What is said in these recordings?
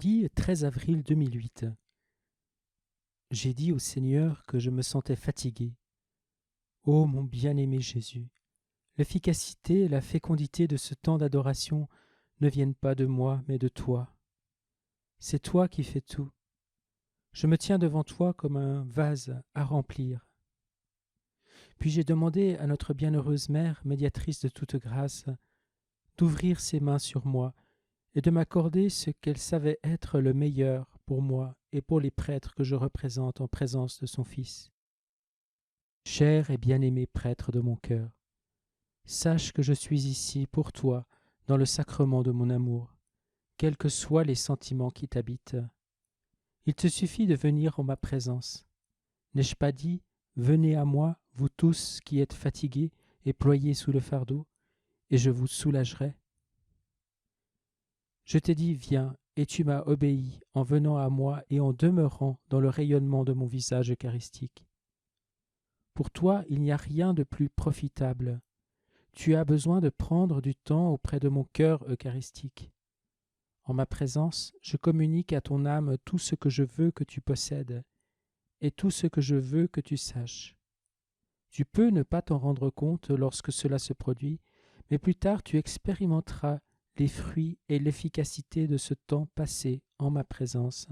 Jeudi 13 avril 2008. J'ai dit au Seigneur que je me sentais fatigué. Ô mon bien-aimé Jésus, l'efficacité et la fécondité de ce temps d'adoration ne viennent pas de moi, mais de toi. C'est toi qui fais tout. Je me tiens devant toi comme un vase à remplir. Puis j'ai demandé à notre bienheureuse Mère, médiatrice de toute grâce, d'ouvrir ses mains sur moi et de m'accorder ce qu'elle savait être le meilleur pour moi et pour les prêtres que je représente en présence de son Fils. Cher et bien-aimé prêtre de mon cœur, sache que je suis ici pour toi dans le sacrement de mon amour, quels que soient les sentiments qui t'habitent. Il te suffit de venir en ma présence. N'ai-je pas dit « Venez à moi, vous tous qui êtes fatigués et ployés sous le fardeau, et je vous soulagerai » Je t'ai dit « Viens » et tu m'as obéi en venant à moi et en demeurant dans le rayonnement de mon visage eucharistique. Pour toi, il n'y a rien de plus profitable. Tu as besoin de prendre du temps auprès de mon cœur eucharistique. En ma présence, je communique à ton âme tout ce que je veux que tu possèdes et tout ce que je veux que tu saches. Tu peux ne pas t'en rendre compte lorsque cela se produit, mais plus tard tu expérimenteras les fruits et l'efficacité de ce temps passé en ma présence.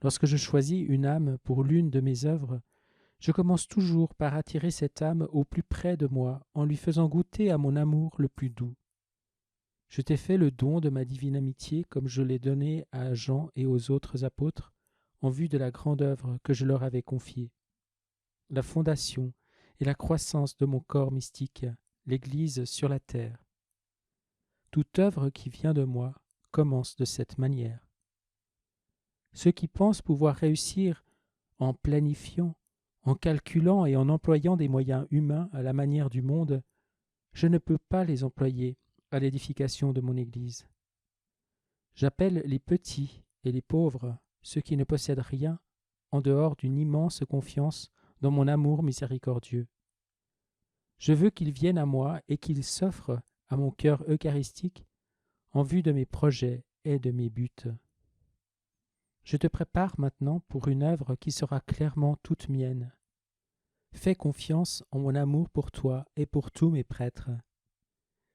Lorsque je choisis une âme pour l'une de mes œuvres, je commence toujours par attirer cette âme au plus près de moi en lui faisant goûter à mon amour le plus doux. Je t'ai fait le don de ma divine amitié comme je l'ai donné à Jean et aux autres apôtres en vue de la grande œuvre que je leur avais confiée. La fondation et la croissance de mon corps mystique, l'Église sur la terre. Toute œuvre qui vient de moi commence de cette manière. Ceux qui pensent pouvoir réussir en planifiant, en calculant et en employant des moyens humains à la manière du monde, je ne peux pas les employer à l'édification de mon Église. J'appelle les petits et les pauvres, ceux qui ne possèdent rien, en dehors d'une immense confiance dans mon amour miséricordieux. Je veux qu'ils viennent à moi et qu'ils s'offrent à mon cœur eucharistique en vue de mes projets et de mes buts. Je te prépare maintenant pour une œuvre qui sera clairement toute mienne. Fais confiance en mon amour pour toi et pour tous mes prêtres.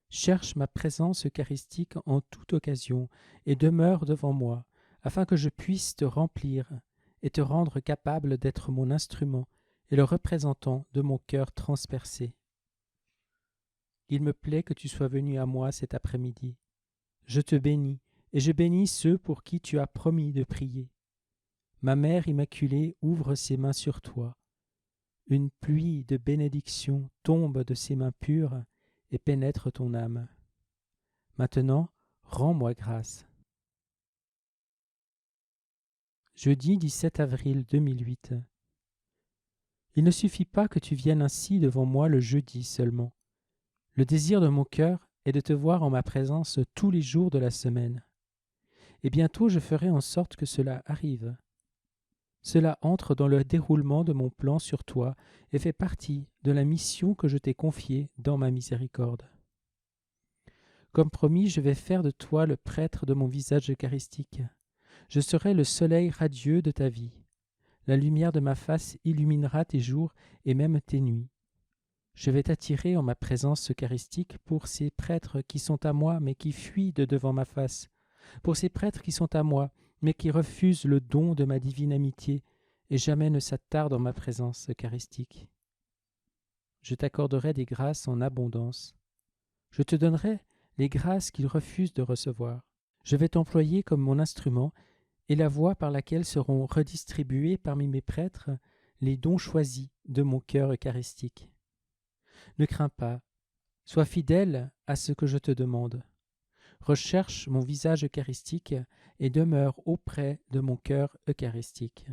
Cherche ma présence eucharistique en toute occasion et demeure devant moi, afin que je puisse te remplir et te rendre capable d'être mon instrument et le représentant de mon cœur transpercé. Il me plaît que tu sois venu à moi cet après-midi. Je te bénis, et je bénis ceux pour qui tu as promis de prier. Ma Mère Immaculée ouvre ses mains sur toi. Une pluie de bénédictions tombe de ses mains pures et pénètre ton âme. Maintenant, rends-moi grâce. Jeudi 17 avril 2008. Il ne suffit pas que tu viennes ainsi devant moi le jeudi seulement. Le désir de mon cœur est de te voir en ma présence tous les jours de la semaine. Et bientôt je ferai en sorte que cela arrive. Cela entre dans le déroulement de mon plan sur toi et fait partie de la mission que je t'ai confiée dans ma miséricorde. Comme promis, je vais faire de toi le prêtre de mon visage eucharistique. Je serai le soleil radieux de ta vie. La lumière de ma face illuminera tes jours et même tes nuits. Je vais t'attirer en ma présence eucharistique pour ces prêtres qui sont à moi mais qui fuient de devant ma face, pour ces prêtres qui sont à moi mais qui refusent le don de ma divine amitié et jamais ne s'attardent en ma présence eucharistique. Je t'accorderai des grâces en abondance. Je te donnerai les grâces qu'ils refusent de recevoir. Je vais t'employer comme mon instrument et la voie par laquelle seront redistribués parmi mes prêtres les dons choisis de mon cœur eucharistique. Ne crains pas, sois fidèle à ce que je te demande. Recherche mon visage eucharistique et demeure auprès de mon cœur eucharistique.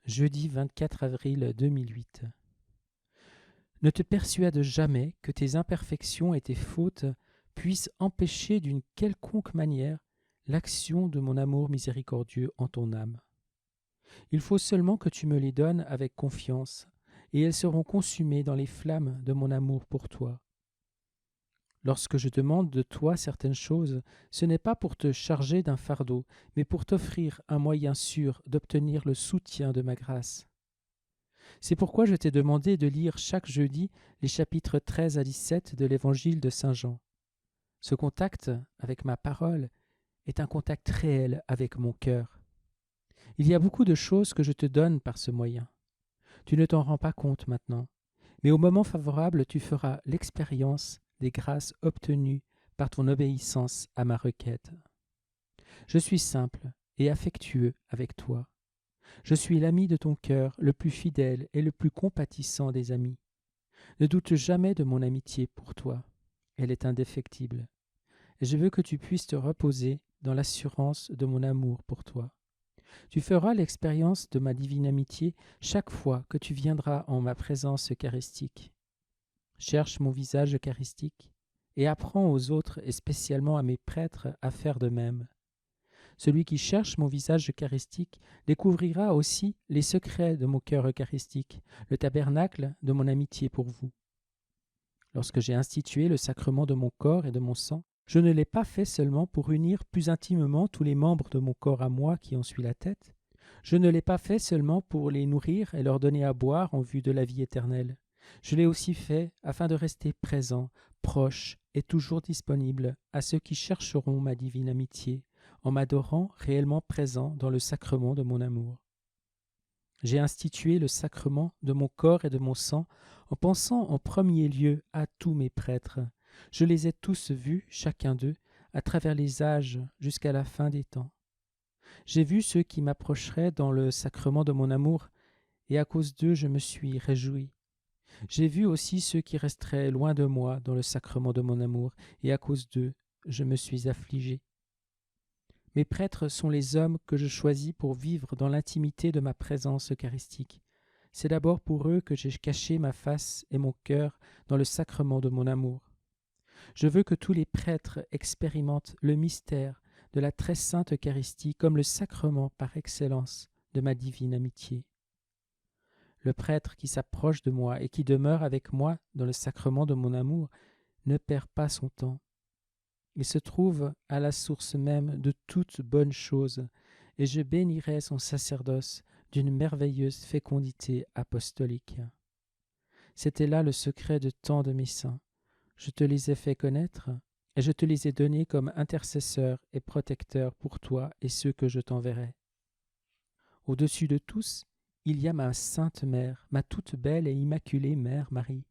Jeudi 24 avril 2008. Ne te persuade jamais que tes imperfections et tes fautes puissent empêcher d'une quelconque manière l'action de mon amour miséricordieux en ton âme. Il faut seulement que tu me les donnes avec confiance, et elles seront consumées dans les flammes de mon amour pour toi. Lorsque je demande de toi certaines choses, ce n'est pas pour te charger d'un fardeau, mais pour t'offrir un moyen sûr d'obtenir le soutien de ma grâce. C'est pourquoi je t'ai demandé de lire chaque jeudi les chapitres 13 à 17 de l'Évangile de Saint Jean. Ce contact avec ma parole est un contact réel avec mon cœur. Il y a beaucoup de choses que je te donne par ce moyen. Tu ne t'en rends pas compte maintenant, mais au moment favorable, tu feras l'expérience des grâces obtenues par ton obéissance à ma requête. Je suis simple et affectueux avec toi. Je suis l'ami de ton cœur, le plus fidèle et le plus compatissant des amis. Ne doute jamais de mon amitié pour toi. Elle est indéfectible. Et je veux que tu puisses te reposer dans l'assurance de mon amour pour toi. Tu feras l'expérience de ma divine amitié chaque fois que tu viendras en ma présence eucharistique. Cherche mon visage eucharistique et apprends aux autres et spécialement à mes prêtres à faire de même. Celui qui cherche mon visage eucharistique découvrira aussi les secrets de mon cœur eucharistique, le tabernacle de mon amitié pour vous. Lorsque j'ai institué le sacrement de mon corps et de mon sang, je ne l'ai pas fait seulement pour unir plus intimement tous les membres de mon corps à moi qui en suis la tête. Je ne l'ai pas fait seulement pour les nourrir et leur donner à boire en vue de la vie éternelle. Je l'ai aussi fait afin de rester présent, proche et toujours disponible à ceux qui chercheront ma divine amitié, en m'adorant réellement présent dans le sacrement de mon amour. J'ai institué le sacrement de mon corps et de mon sang en pensant en premier lieu à tous mes prêtres. Je les ai tous vus, chacun d'eux, à travers les âges jusqu'à la fin des temps. J'ai vu ceux qui m'approcheraient dans le sacrement de mon amour, et à cause d'eux je me suis réjoui. J'ai vu aussi ceux qui resteraient loin de moi dans le sacrement de mon amour, et à cause d'eux je me suis affligé. Mes prêtres sont les hommes que je choisis pour vivre dans l'intimité de ma présence eucharistique. C'est d'abord pour eux que j'ai caché ma face et mon cœur dans le sacrement de mon amour. Je veux que tous les prêtres expérimentent le mystère de la très sainte Eucharistie comme le sacrement par excellence de ma divine amitié. Le prêtre qui s'approche de moi et qui demeure avec moi dans le sacrement de mon amour ne perd pas son temps. Il se trouve à la source même de toute bonne chose, et je bénirai son sacerdoce d'une merveilleuse fécondité apostolique. C'était là le secret de tant de mes saints. Je te les ai fait connaître, et je te les ai donnés comme intercesseurs et protecteurs pour toi et ceux que je t'enverrai. Au-dessus de tous, il y a ma sainte mère, ma toute belle et immaculée mère Marie.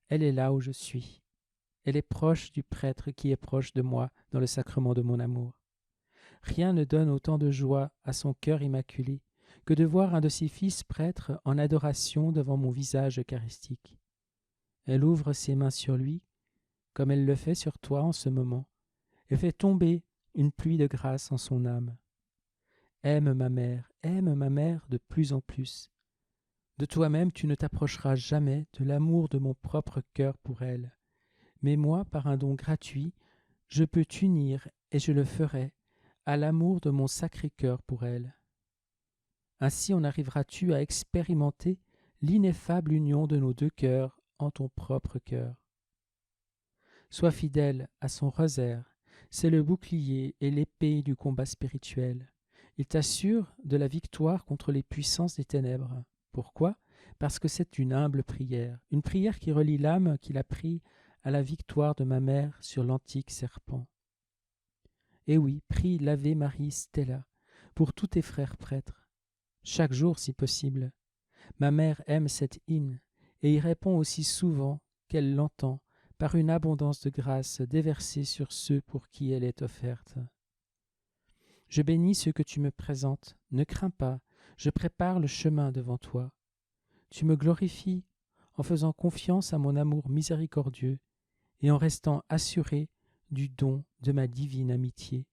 Elle est là où je suis. Elle est proche du prêtre qui est proche de moi dans le sacrement de mon amour. Rien ne donne autant de joie à son cœur immaculé que de voir un de ses fils prêtres en adoration devant mon visage eucharistique. Elle ouvre ses mains sur lui, comme elle le fait sur toi en ce moment, et fait tomber une pluie de grâce en son âme. Aime ma mère de plus en plus. De toi-même tu ne t'approcheras jamais de l'amour de mon propre cœur pour elle. Mais moi, par un don gratuit, je peux t'unir, et je le ferai, à l'amour de mon Sacré-Cœur pour elle. Ainsi en arriveras-tu à expérimenter l'ineffable union de nos deux cœurs en ton propre cœur. Sois fidèle à son rosaire, c'est le bouclier et l'épée du combat spirituel. Il t'assure de la victoire contre les puissances des ténèbres. Pourquoi ? Parce que c'est une humble une prière qui relie l'âme qu'il a pris à la victoire de ma mère sur l'antique serpent. Et oui, prie l'Ave Marie Stella pour tous tes frères prêtres, chaque jour si possible. Ma mère aime cette hymne et y répond aussi souvent qu'elle l'entend par une abondance de grâce déversée sur ceux pour qui elle est offerte. Je bénis ceux que tu me présentes, ne crains pas, je prépare le chemin devant toi. Tu me glorifies en faisant confiance à mon amour miséricordieux et en restant assuré du don de ma divine amitié.